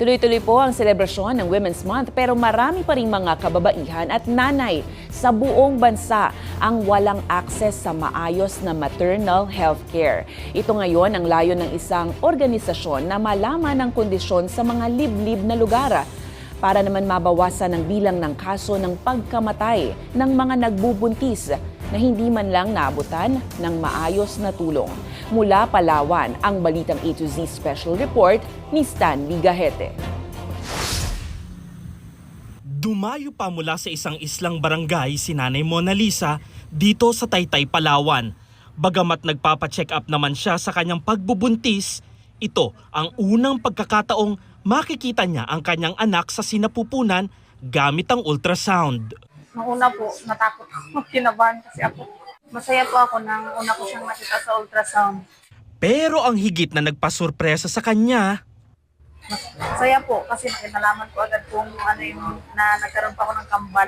Tuloy-tuloy po ang selebrasyon ng Women's Month pero marami pa ring mga kababaihan at nanay sa buong bansa ang walang access sa maayos na maternal health care. Ito ngayon ang layo ng isang organisasyon na malaman ang kondisyon sa mga liblib na lugar para naman mabawasan ang bilang ng kaso ng pagkamatay ng mga nagbubuntis na hindi man lang naabutan ng maayos na tulong. Mula Palawan, ang Balitang A to Z Special Report ni Stan Ligahete. Dumayo pa mula sa isang islang barangay si Nanay Mona Lisa dito sa Taytay, Palawan. Bagamat nagpapa-check up naman siya sa kanyang pagbubuntis, ito ang unang pagkakataong makikita niya ang kanyang anak sa sinapupunan gamit ang ultrasound. Nung una po, natakot ako, kinabahan kasi ako. Masaya po ako nang una ko siyang makita sa ultrasound. Pero ang higit na nagpasurpresa sa kanya, Masaya po kasi nakinalaman ko agad kung ano yung na nagkaroon pa ako ng kambal.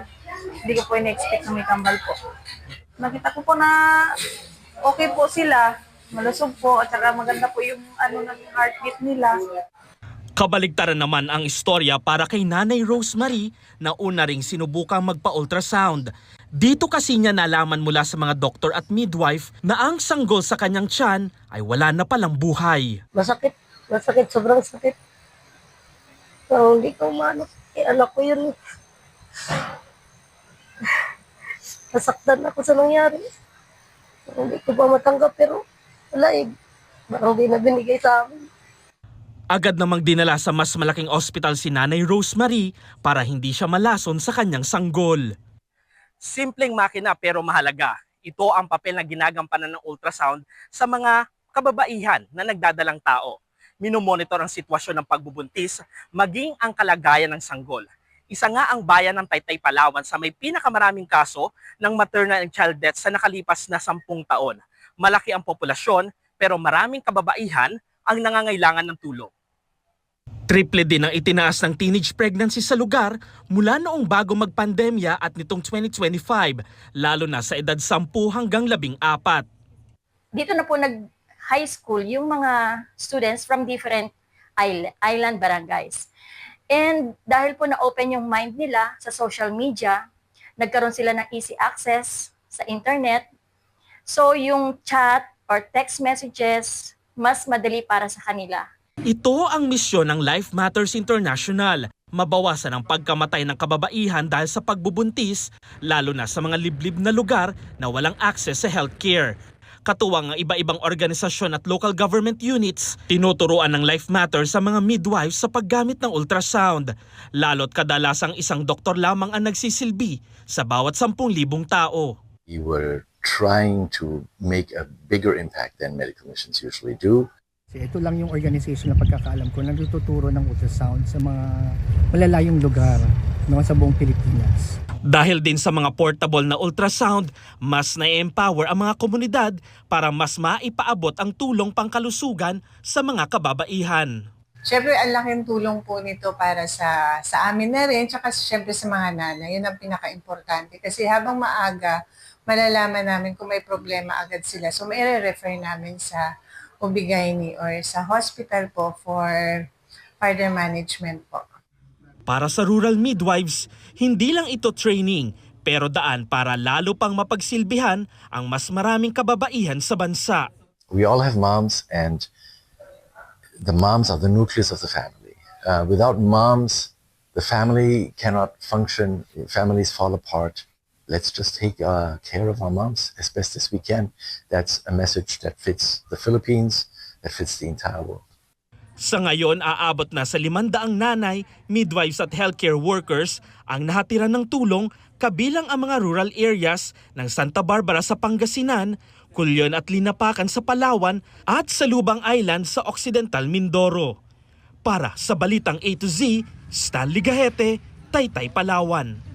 Hindi ko po in-expect na may kambal po. Nakita ko po na okay po sila, malusog po at saka maganda po yung ng heartbeat nila. kabaligtaran naman ang istorya para kay Nanay Rosemary na una ring sinubukang magpa-ultrasound. Dito kasi niya nalaman mula sa mga doktor at midwife na ang sanggol sa kanyang tiyan ay wala na palang buhay. Masakit, sobrang sakit. So, hindi ko maano, anak ko yun. Nasaktan ako sa nangyari. Hindi ko pa matanggap pero wala eh. Parang di na binigay sa amin. Agad namang dinala sa mas malaking ospital si Nanay Rosemary para hindi siya malason sa kanyang sanggol. Simpleng makina pero mahalaga. Ito ang papel na ginagampanan ng ultrasound sa mga kababaihan na nagdadalang tao. Minomonitor ang sitwasyon ng pagbubuntis, maging ang kalagayan ng sanggol. Isa nga ang bayan ng Taytay, Palawan sa may pinakamaraming kaso ng maternal and child death sa nakalipas na 10 taon. Malaki ang populasyon pero maraming kababaihan ang nangangailangan ng tulong. Triple din ang itinaas ng teenage pregnancy sa lugar mula noong bago magpandemya at nitong 2025, lalo na sa edad 10 hanggang 14. Dito na po nag-high school yung mga students from different island barangays. And dahil po na-open yung mind nila sa social media, nagkaroon sila ng easy access sa internet. So yung chat or text messages, mas madali para sa kanila. Ito ang misyon ng Life Matters International. Mabawasan ang pagkamatay ng kababaihan dahil sa pagbubuntis, lalo na sa mga liblib na lugar na walang access sa healthcare. Katuwang ang iba-ibang organisasyon at local government units, tinuturuan ng Life Matters sa mga midwives sa paggamit ng ultrasound. Lalo't kadalasang isang doktor lamang ang nagsisilbi sa bawat 10,000 tao. We were trying to make a bigger impact than medical missions usually do. Ito lang yung organization na pagkakaalam ko na nagtuturo ng ultrasound sa mga malalayong lugar sa buong Pilipinas. Dahil din sa mga portable na ultrasound, mas na-empower ang mga komunidad para mas maipaabot ang tulong pangkalusugan sa mga kababaihan. Siyempre, ang laking tulong po nito para sa amin na rin, tsaka siyempre sa mga nanay. Yun ang pinaka-importante. Kasi habang maaga, malalaman namin kung may problema agad sila. So, may refer namin sa OB-GYN or sa hospital po for further management po. Para sa rural midwives, hindi lang ito training, pero daan para lalo pang mapagsilbihan ang mas maraming kababaihan sa bansa. We all have moms, and the moms are the nucleus of the family. Without moms, the family cannot function, families fall apart. Let's just take care of our moms as best as we can. That's a message that fits the Philippines, that fits the entire world. Sa ngayon, aabot na sa 500 nanay, midwives at healthcare workers ang nahatiran ng tulong kabilang ang mga rural areas ng Santa Barbara sa Pangasinan, Culion at Linapacan sa Palawan at sa Lubang Island sa Occidental Mindoro. Para sa Balitang A to Z, Stan Ligahete, Taytay, Palawan.